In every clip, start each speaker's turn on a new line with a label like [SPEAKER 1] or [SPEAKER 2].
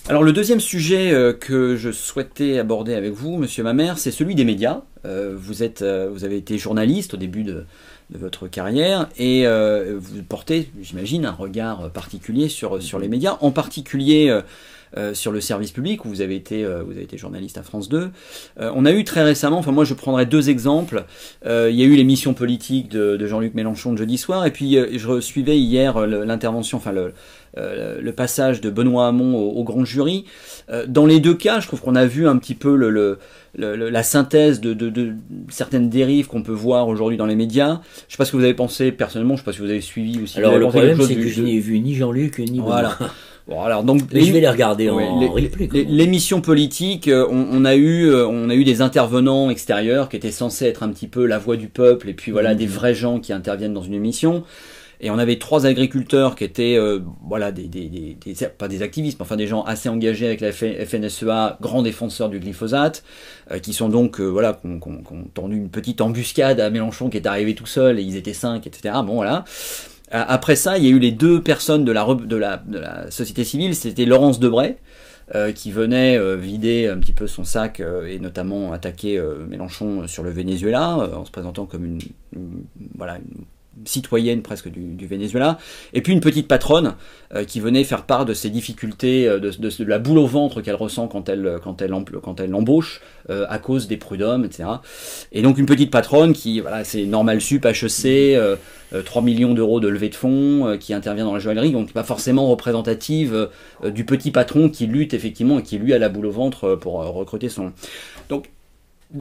[SPEAKER 1] Alors le deuxième sujet que je souhaitais aborder avec vous, Monsieur Mamère, c'est celui des médias. Vous avez été journaliste au début de votre carrière et vous portez, j'imagine, un regard particulier sur les médias, en particulier sur le service public où vous avez été journaliste à France 2. On a eu très récemment, enfin moi je prendrai deux exemples. Il y a eu l'émission politique de Jean-Luc Mélenchon de jeudi soir et puis je suivais hier l'intervention, enfin le passage de Benoît Hamon au grand jury. Dans les deux cas, je trouve qu'on a vu un petit peu la synthèse de certaines dérives qu'on peut voir aujourd'hui dans les médias. Je ne sais pas ce que vous avez pensé personnellement, je ne sais pas si vous avez suivi aussi.
[SPEAKER 2] Alors le problème c'est que je n'ai vu ni Jean-Luc ni Benoît.
[SPEAKER 1] Voilà. Bon, alors donc,
[SPEAKER 2] mais je vais les regarder en replay.
[SPEAKER 1] L'émission politique, on a eu des intervenants extérieurs qui étaient censés être un petit peu la voix du peuple et puis voilà des vrais gens qui interviennent dans une émission. Et on avait trois agriculteurs qui étaient voilà pas des activistes, mais enfin des gens assez engagés avec la FNSEA, grands défenseurs du glyphosate, qui sont donc voilà qui ont tendu une petite embuscade à Mélenchon qui est arrivé tout seul et ils étaient 5, etc. Bon voilà. Après ça, il y a eu les deux personnes de la société civile, c'était Laurence Debray, qui venait vider un petit peu son sac et notamment attaquer Mélenchon sur le Venezuela, en se présentant comme une citoyenne presque du Venezuela, et puis une petite patronne qui venait faire part de ses difficultés, de la boule au ventre qu'elle ressent quand elle embauche à cause des prud'hommes, etc. Et donc une petite patronne qui, voilà, c'est Normal Sup, HEC, 3 millions d'euros de levée de fonds, qui intervient dans la joaillerie, donc pas forcément représentative du petit patron qui lutte effectivement et qui lui a la boule au ventre pour recruter son... Donc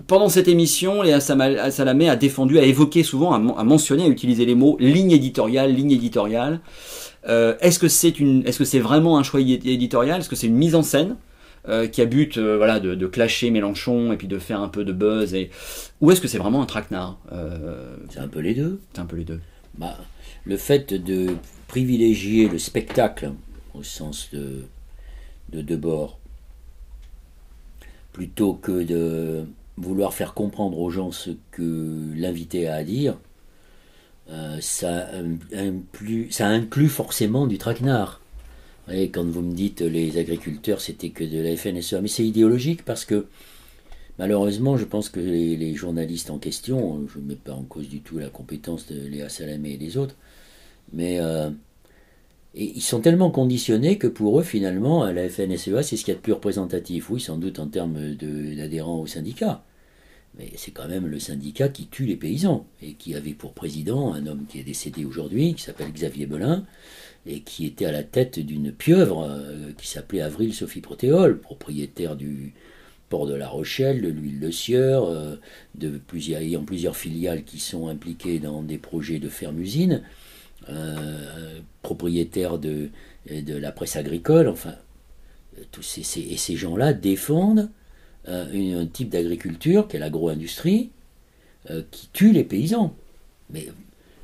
[SPEAKER 1] pendant cette émission, Léa Salamé a défendu, a évoqué souvent, a mentionné, a utilisé les mots ligne éditoriale. Est-ce que c'est vraiment un choix éditorial? Est-ce que c'est une mise en scène qui a but voilà, de clasher Mélenchon et puis de faire un peu de buzz ou est-ce que c'est vraiment un traquenard?
[SPEAKER 2] C'est un peu les deux.
[SPEAKER 1] C'est un peu les deux.
[SPEAKER 2] Bah, le fait de privilégier le spectacle, au sens de Debord, plutôt que de vouloir faire comprendre aux gens ce que l'invité a à dire, ça inclut forcément du traquenard. Et quand vous me dites les agriculteurs c'était que de la FNSEA, mais c'est idéologique parce que malheureusement je pense que les journalistes en question, je ne mets pas en cause du tout la compétence de Léa Salamé et des autres, mais et ils sont tellement conditionnés que pour eux, finalement, la FNSEA, c'est ce qu'il y a de plus représentatif. Oui, sans doute en termes d'adhérents au syndicat. Mais c'est quand même le syndicat qui tue les paysans. Et qui avait pour président un homme qui est décédé aujourd'hui, qui s'appelle Xavier Belin, et qui était à la tête d'une pieuvre qui s'appelait Avril Sophie Protéol, propriétaire du port de La Rochelle, de l'huile de Sieur, ayant plusieurs filiales qui sont impliquées dans des projets de ferme-usine. Propriétaire de la presse agricole, enfin, tous ces gens-là défendent un type d'agriculture qui est l'agro-industrie, qui tue les paysans. Mais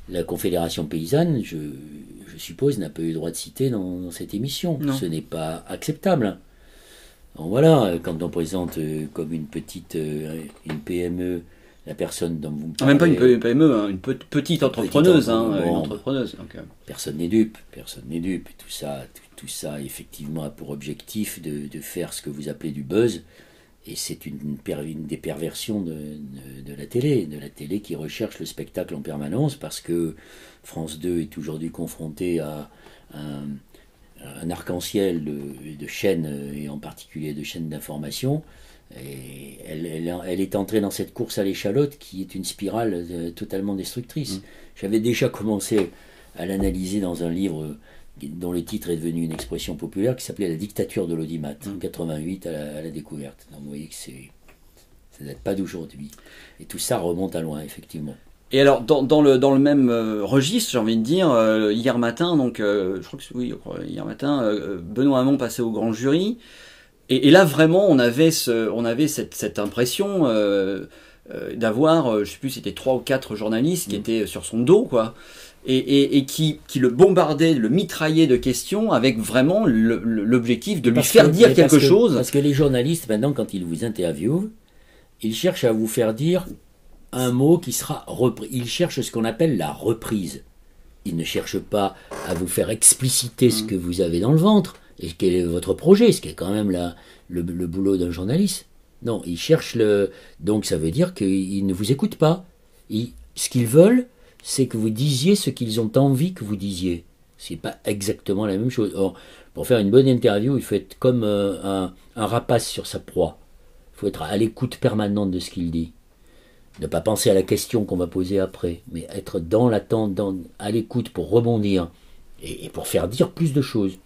[SPEAKER 2] la Confédération paysanne, je suppose, n'a pas eu le droit de citer dans cette émission. Non. Ce n'est pas acceptable. Donc voilà, quand on présente comme une PME, la personne dont vous me parlez...
[SPEAKER 1] Même pas une PME, hein, une petite entrepreneuse. Une entrepreneuse. Donc,
[SPEAKER 2] personne n'est dupe. Tout ça, effectivement, a pour objectif de faire ce que vous appelez du buzz. Et c'est une des perversions de la télé qui recherche le spectacle en permanence, parce que France 2 est aujourd'hui confrontée à un arc-en-ciel de chaînes, et en particulier de chaînes d'information. Et elle est entrée dans cette course à l'échalote qui est une spirale totalement destructrice. J'avais déjà commencé à l'analyser dans un livre dont le titre est devenu une expression populaire qui s'appelait La dictature de l'audimat, en 88 à la découverte. Donc vous voyez que ça ne date pas d'aujourd'hui. Et tout ça remonte à loin, effectivement.
[SPEAKER 1] Et alors, dans le même registre, j'ai envie de dire, hier matin, donc, je crois que hier matin, Benoît Hamon passait au grand jury. Et là, vraiment, on avait cette impression d'avoir, je ne sais plus, c'était 3 ou 4 journalistes qui étaient sur son dos, quoi, et qui le bombardaient, le mitraillaient de questions avec vraiment l'objectif de lui faire dire quelque chose.
[SPEAKER 2] Parce que les journalistes, maintenant, quand ils vous interviewent, ils cherchent à vous faire dire un mot qui sera repris. Ils cherchent ce qu'on appelle la reprise. Ils ne cherchent pas à vous faire expliciter ce que vous avez dans le ventre. Et quel est votre projet? Ce qui est quand même le boulot d'un journaliste. Non, ils cherchent le... Donc ça veut dire qu'ils ne vous écoutent pas. Ce qu'ils veulent, c'est que vous disiez ce qu'ils ont envie que vous disiez. C'est pas exactement la même chose. Or, pour faire une bonne interview, il faut être comme un rapace sur sa proie. Il faut être à l'écoute permanente de ce qu'il dit. Ne pas penser à la question qu'on va poser après, mais être dans l'attente, à l'écoute pour rebondir et pour faire dire plus de choses.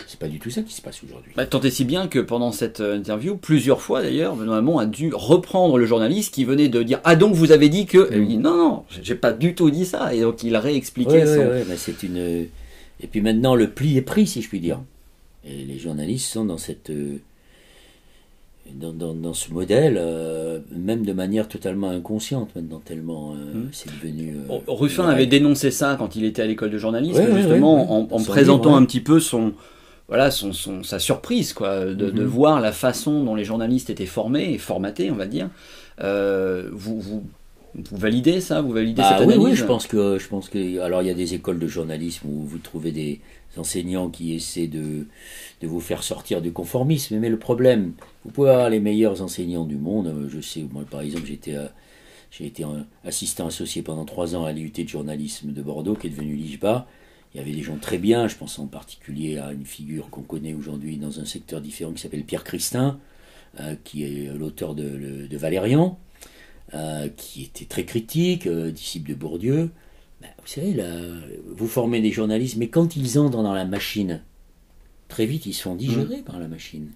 [SPEAKER 2] C'est pas du tout ça qui se passe aujourd'hui.
[SPEAKER 1] Tant et si bien que pendant cette interview, plusieurs fois d'ailleurs, Benoît Hamon a dû reprendre le journaliste qui venait de dire ah donc vous avez dit que... Et il dit non, j'ai pas du tout dit ça. Et donc il a réexpliqué
[SPEAKER 2] mais c'est une... Et puis maintenant le pli est pris, si je puis dire. Et les journalistes sont dans cette... Dans ce modèle, même de manière totalement inconsciente maintenant, tellement c'est devenu...
[SPEAKER 1] Ruffin avait dénoncé ça quand il était à l'école de journalisme, justement, en présentant un petit peu sa surprise, quoi, de voir la façon dont les journalistes étaient formés et formatés, on va dire. Vous validez ça? Vous validez cette analyse?
[SPEAKER 2] Oui, je pense que... Alors, il y a des écoles de journalisme où vous trouvez des enseignants qui essaient de vous faire sortir du conformisme. Mais le problème, vous pouvez avoir les meilleurs enseignants du monde. Je sais, moi, par exemple, j'ai été assistant associé pendant 3 ans à l'IUT de journalisme de Bordeaux, qui est devenu l'IJBA. Il y avait des gens très bien, je pense en particulier à une figure qu'on connaît aujourd'hui dans un secteur différent qui s'appelle Pierre Christin, qui est l'auteur de Valérian, qui était très critique, disciple de Bourdieu. Vous savez, là, vous formez des journalistes, mais quand ils entrent dans la machine, très vite ils sont digérés par la machine.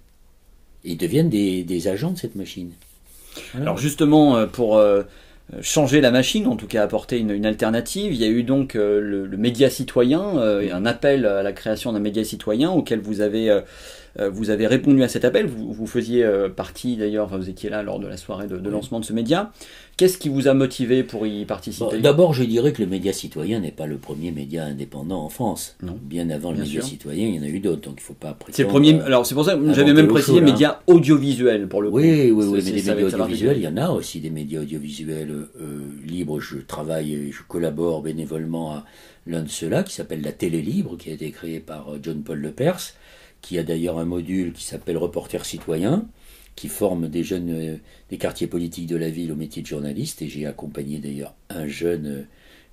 [SPEAKER 2] Et ils deviennent des agents de cette machine. Voilà.
[SPEAKER 1] Alors justement, pour changer la machine, en tout cas apporter une alternative, il y a eu donc le média citoyen, un appel à la création d'un média citoyen auquel vous avez répondu à cet appel. Vous faisiez partie d'ailleurs, vous étiez là lors de la soirée de lancement de ce média. Qu'est-ce qui vous a motivé pour y participer?
[SPEAKER 2] D'abord, je dirais que le média citoyen n'est pas le premier média indépendant en France. Non. Bien avant le média citoyen, il y en a eu d'autres, donc il ne faut pas prétendre...
[SPEAKER 1] C'est le premier, alors c'est pour ça que j'avais même précisé média audiovisuel pour le coup.
[SPEAKER 2] Oui, mais des médias audiovisuels, il y en a aussi des médias audiovisuels libres. Je travaille et je collabore bénévolement à l'un de ceux-là, qui s'appelle la Télé Libre, qui a été créé par John-Paul Lepers, qui a d'ailleurs un module qui s'appelle Reporter citoyen, qui forme des jeunes des quartiers politiques de la ville au métier de journaliste, et j'ai accompagné d'ailleurs un jeune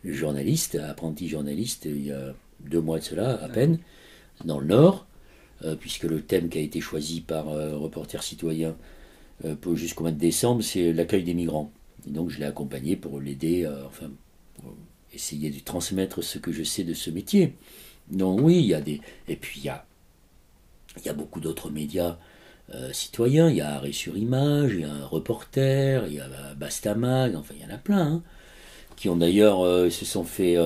[SPEAKER 2] journaliste, apprenti journaliste, il y a 2 mois de cela à peine, dans le Nord, puisque le thème qui a été choisi par Reporter citoyen jusqu'au mois de décembre, c'est l'accueil des migrants. Et donc je l'ai accompagné pour l'aider, pour essayer de transmettre ce que je sais de ce métier. Donc oui, il y a des... Et puis il y a beaucoup d'autres médias citoyens, il y a Arrêt sur Image, il y a un Reporter, il y a Bastamag, enfin il y en a plein, qui ont d'ailleurs se sont fait,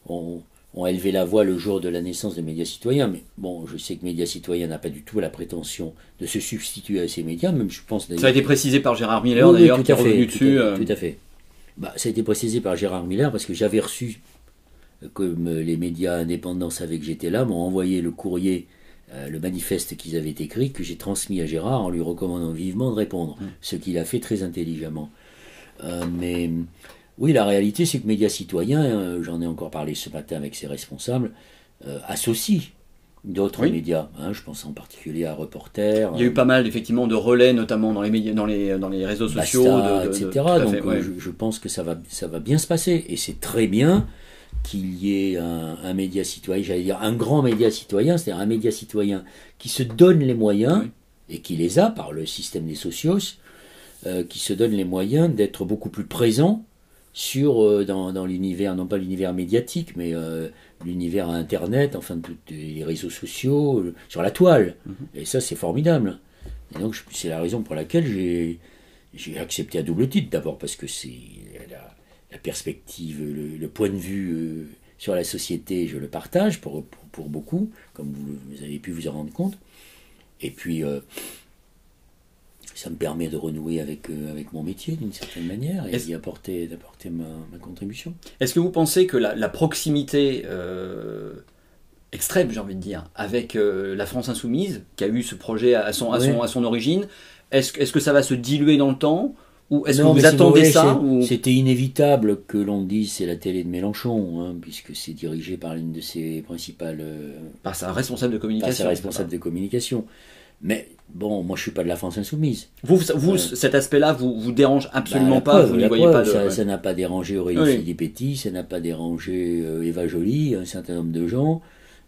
[SPEAKER 2] ont élevé la voix le jour de la naissance des médias citoyens. Mais bon, je sais que Médias Citoyens n'a pas du tout la prétention de se substituer à ces médias, même je pense d'ailleurs...
[SPEAKER 1] Ça a été précisé par Gérard Miller d'ailleurs, qui est revenu dessus.
[SPEAKER 2] Tout à fait. Ça a été précisé par Gérard Miller parce que j'avais reçu, comme les médias indépendants savaient que j'étais là, m'ont envoyé le courrier, le manifeste qu'ils avaient écrit, que j'ai transmis à Gérard en lui recommandant vivement de répondre, ce qu'il a fait très intelligemment. Mais oui, la réalité, c'est que Médias Citoyens, j'en ai encore parlé ce matin avec ses responsables, associent d'autres médias. Je pense en particulier à Reporter.
[SPEAKER 1] Il y a eu pas mal effectivement de relais, notamment dans les médias, dans les réseaux sociaux,
[SPEAKER 2] Basta, etc. Donc je pense que ça va bien se passer, et c'est très bien qu'il y ait un média citoyen, j'allais dire un grand média citoyen, c'est-à-dire un média citoyen qui se donne les moyens, et qui les a par le système des socios, qui se donne les moyens d'être beaucoup plus présent dans l'univers, non pas l'univers médiatique, mais l'univers Internet, enfin tous les réseaux sociaux, sur la toile. Et ça, c'est formidable. Et donc, c'est la raison pour laquelle j'ai accepté à double titre. D'abord parce que c'est la perspective, le point de vue sur la société, je le partage pour beaucoup, comme vous avez pu vous en rendre compte. Et puis, ça me permet de renouer avec mon métier d'une certaine manière et d'y apporter ma contribution.
[SPEAKER 1] Est-ce que vous pensez que la proximité extrême, j'ai envie de dire, avec la France Insoumise, qui a eu ce projet à son origine, est-ce que ça va se diluer dans le temps, Ou est-ce que
[SPEAKER 2] Non, mais
[SPEAKER 1] vous
[SPEAKER 2] si
[SPEAKER 1] attendez
[SPEAKER 2] voulez,
[SPEAKER 1] ça ou...
[SPEAKER 2] c'était inévitable que l'on dise c'est la télé de Mélenchon, hein, puisque c'est dirigé par l'une de ses principales,
[SPEAKER 1] Par sa responsable de
[SPEAKER 2] par
[SPEAKER 1] communication.
[SPEAKER 2] ses responsables de communication. Mais bon, moi je suis pas de la France insoumise.
[SPEAKER 1] Vous cet aspect-là, vous dérange absolument
[SPEAKER 2] La
[SPEAKER 1] pas,
[SPEAKER 2] preuve,
[SPEAKER 1] vous n'y
[SPEAKER 2] la
[SPEAKER 1] voyez
[SPEAKER 2] preuve,
[SPEAKER 1] pas de...
[SPEAKER 2] ça,
[SPEAKER 1] ouais.
[SPEAKER 2] ça n'a pas dérangé Aurélie
[SPEAKER 1] Oui.
[SPEAKER 2] Filippetti, ça n'a pas dérangé Eva Joly, un certain nombre de gens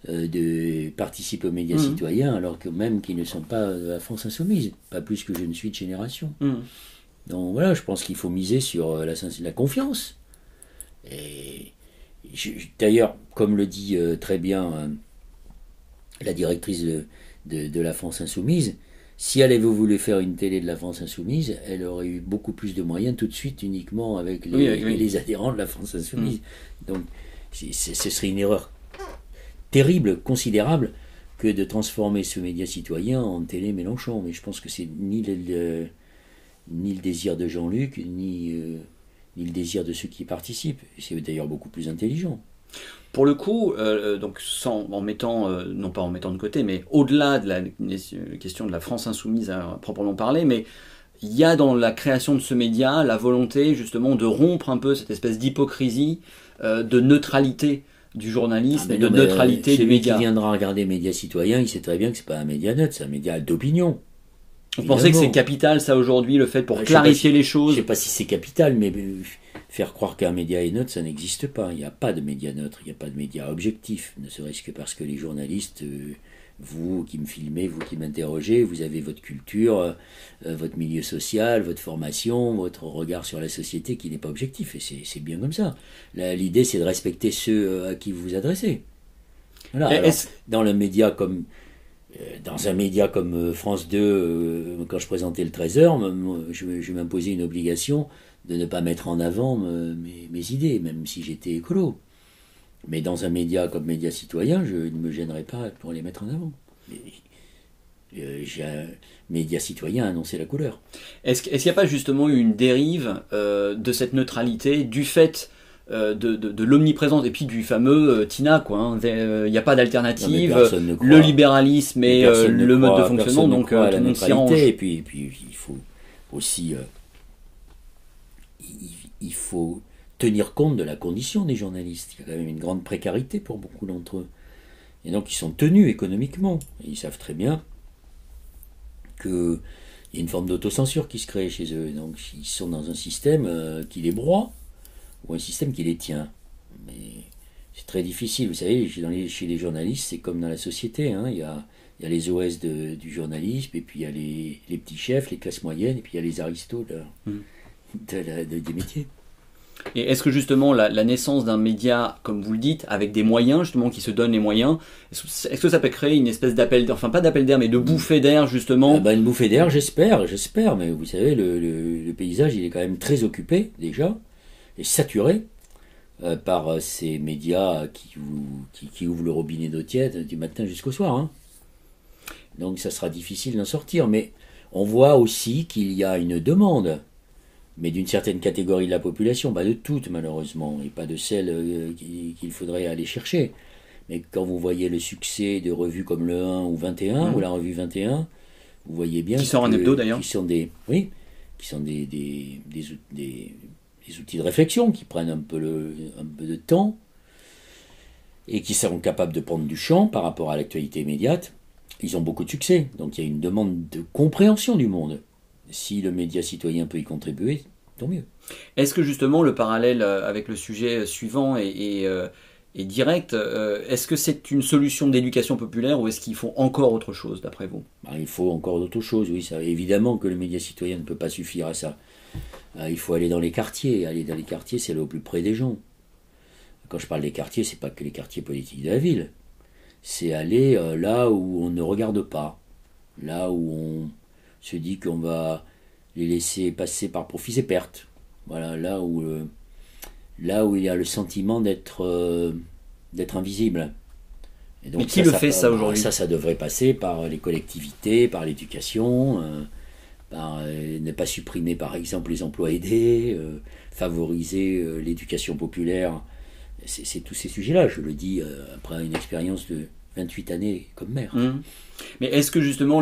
[SPEAKER 2] de participer aux médias
[SPEAKER 1] Mhm.
[SPEAKER 2] citoyens, alors que même qu'ils ne sont pas de la France insoumise, pas plus que je ne suis de génération.
[SPEAKER 1] Mhm.
[SPEAKER 2] Donc voilà, je pense qu'il faut miser sur la confiance. Et d'ailleurs, comme le dit très bien la directrice de la France insoumise, si elle avait voulu faire une télé de la France insoumise, elle aurait eu beaucoup plus de moyens tout de suite uniquement avec les adhérents de la France insoumise. Donc ce serait une erreur terrible, considérable, que de transformer ce média citoyen en télé Mélenchon. Mais je pense que c'est ni le désir de Jean-Luc, ni le désir de ceux qui y participent. C'est d'ailleurs beaucoup plus intelligent.
[SPEAKER 1] Pour le coup, donc en mettant, non pas en mettant de côté, mais au-delà de la question de la France insoumise à proprement parler, mais il y a dans la création de ce média la volonté justement de rompre un peu cette espèce d'hypocrisie, de neutralité du journalisme et de neutralité du média.
[SPEAKER 2] Celui qui viendra regarder Média Citoyen, il sait très bien que c'est pas un média neutre, c'est un média d'opinion.
[SPEAKER 1] Vous pensez que c'est capital ça aujourd'hui, le fait pour clarifier les choses?
[SPEAKER 2] Je ne sais pas si c'est capital, mais faire croire qu'un média est neutre, ça n'existe pas. Il n'y a pas de média neutre, il n'y a pas de média objectif, ne serait-ce que parce que les journalistes, vous qui me filmez, vous qui m'interrogez, vous avez votre culture, votre milieu social, votre formation, votre regard sur la société qui n'est pas objectif, et c'est bien comme ça. L'idée, c'est de respecter ceux à qui vous vous adressez. Voilà. Alors, dans un média comme France 2, quand je présentais le Trésor, je m'imposais une obligation de ne pas mettre en avant mes idées, même si j'étais écolo. Mais dans un média comme Média Citoyen, je ne me gênerais pas pour les mettre en avant. J'ai un média citoyen a annoncé la couleur.
[SPEAKER 1] Est-ce qu'il n'y a pas justement eu une dérive de cette neutralité du fait de l'omniprésence et puis du fameux Tina, quoi. Hein. Il n'y a pas d'alternative. Le libéralisme et le mode de fonctionnement, donc tout le monde s'y range.
[SPEAKER 2] Et puis il faut aussi il faut tenir compte de la condition des journalistes. Il y a quand même une grande précarité pour beaucoup d'entre eux. Et donc ils sont tenus économiquement. Et ils savent très bien qu'il y a une forme d'autocensure qui se crée chez eux. Donc ils sont dans un système qui les broie ou un système qui les tient. Mais c'est très difficile. Vous savez, chez les journalistes, c'est comme dans la société. Hein. Il y a les OS du journalisme, et puis il y a les petits chefs, les classes moyennes, et puis il y a les aristos des métiers.
[SPEAKER 1] Et est-ce que justement la naissance d'un média, comme vous le dites, avec des moyens, justement, qui se donnent les moyens, est-ce que ça peut créer une espèce d'appel d'air, enfin pas d'appel d'air, mais de bouffée d'air, justement?
[SPEAKER 2] Une bouffée d'air, j'espère, mais vous savez, le paysage, il est quand même très occupé, déjà, et saturé par ces médias qui ouvrent le robinet d'eau tiède du matin jusqu'au soir. Hein. Donc ça sera difficile d'en sortir, mais on voit aussi qu'il y a une demande, mais d'une certaine catégorie de la population, pas de toutes malheureusement, et pas de celles qu'il faudrait aller chercher. Mais quand vous voyez le succès de revues comme Le 1 ou 21, ou la revue 21, vous voyez bien...
[SPEAKER 1] Qui sort en hebdo d'ailleurs.
[SPEAKER 2] Qui sont des outils de réflexion, qui prennent un peu de temps, et qui sont capables de prendre du champ par rapport à l'actualité immédiate. Ils ont beaucoup de succès, donc il y a une demande de compréhension du monde. Si le média citoyen peut y contribuer, tant mieux.
[SPEAKER 1] Est-ce que justement le parallèle avec le sujet suivant est direct? Est-ce que c'est une solution d'éducation populaire ou est-ce qu'il faut encore autre chose d'après vous?
[SPEAKER 2] Il faut encore autre chose, oui. Ça, évidemment que le média citoyen ne peut pas suffire à ça. Il faut aller dans les quartiers. Aller dans les quartiers, c'est aller au plus près des gens. Quand je parle des quartiers, c'est pas que les quartiers politiques de la ville. C'est aller là où on ne regarde pas. Là où on se dit qu'on va les laisser passer par profits et pertes. Voilà, là où il y a le sentiment d'être invisible. Et donc,
[SPEAKER 1] mais qui le fait ça aujourd'hui?
[SPEAKER 2] Ça devrait passer par les collectivités, par l'éducation, par ne pas supprimer par exemple les emplois aidés, favoriser l'éducation populaire. C'est tous ces sujets-là, je le dis après une expérience de 28 années comme maire.
[SPEAKER 1] Mais est-ce que justement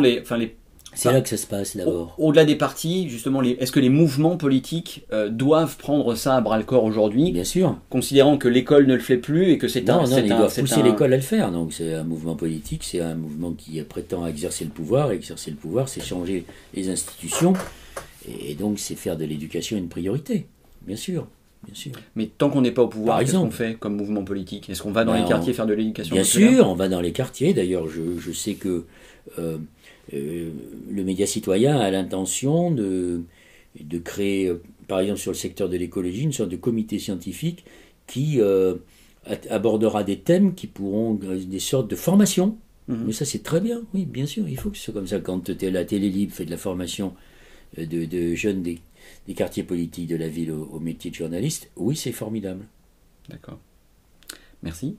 [SPEAKER 2] C'est là que ça se passe d'abord.
[SPEAKER 1] Au-delà des partis, justement, est-ce que les mouvements politiques doivent prendre ça à bras-le-corps aujourd'hui,
[SPEAKER 2] Bien sûr.
[SPEAKER 1] considérant que l'école ne le fait plus et que c'est
[SPEAKER 2] Non, ils doivent pousser l'école à le faire. Donc c'est un mouvement politique, c'est un mouvement qui prétend à exercer le pouvoir. Et exercer le pouvoir, c'est changer les institutions. Et donc c'est faire de l'éducation une priorité. Bien sûr. Bien sûr.
[SPEAKER 1] Mais tant qu'on n'est pas au pouvoir,
[SPEAKER 2] Par
[SPEAKER 1] qu'est-ce qu'on
[SPEAKER 2] exemple.
[SPEAKER 1] fait comme mouvement politique? Est-ce qu'on va dans
[SPEAKER 2] Ben,
[SPEAKER 1] les quartiers faire de l'éducation
[SPEAKER 2] Bien
[SPEAKER 1] populaire?
[SPEAKER 2] sûr, on va dans les quartiers. D'ailleurs, je sais que le média citoyen a l'intention de créer, par exemple sur le secteur de l'écologie, une sorte de comité scientifique qui abordera des thèmes qui pourront, des sortes de formations. Mais ça c'est très bien, oui, bien sûr, il faut que ce soit comme ça. Quand la Télé Libre fait de la formation de jeunes des quartiers politiques de la ville au métier de journaliste, oui, c'est formidable.
[SPEAKER 1] D'accord. Merci.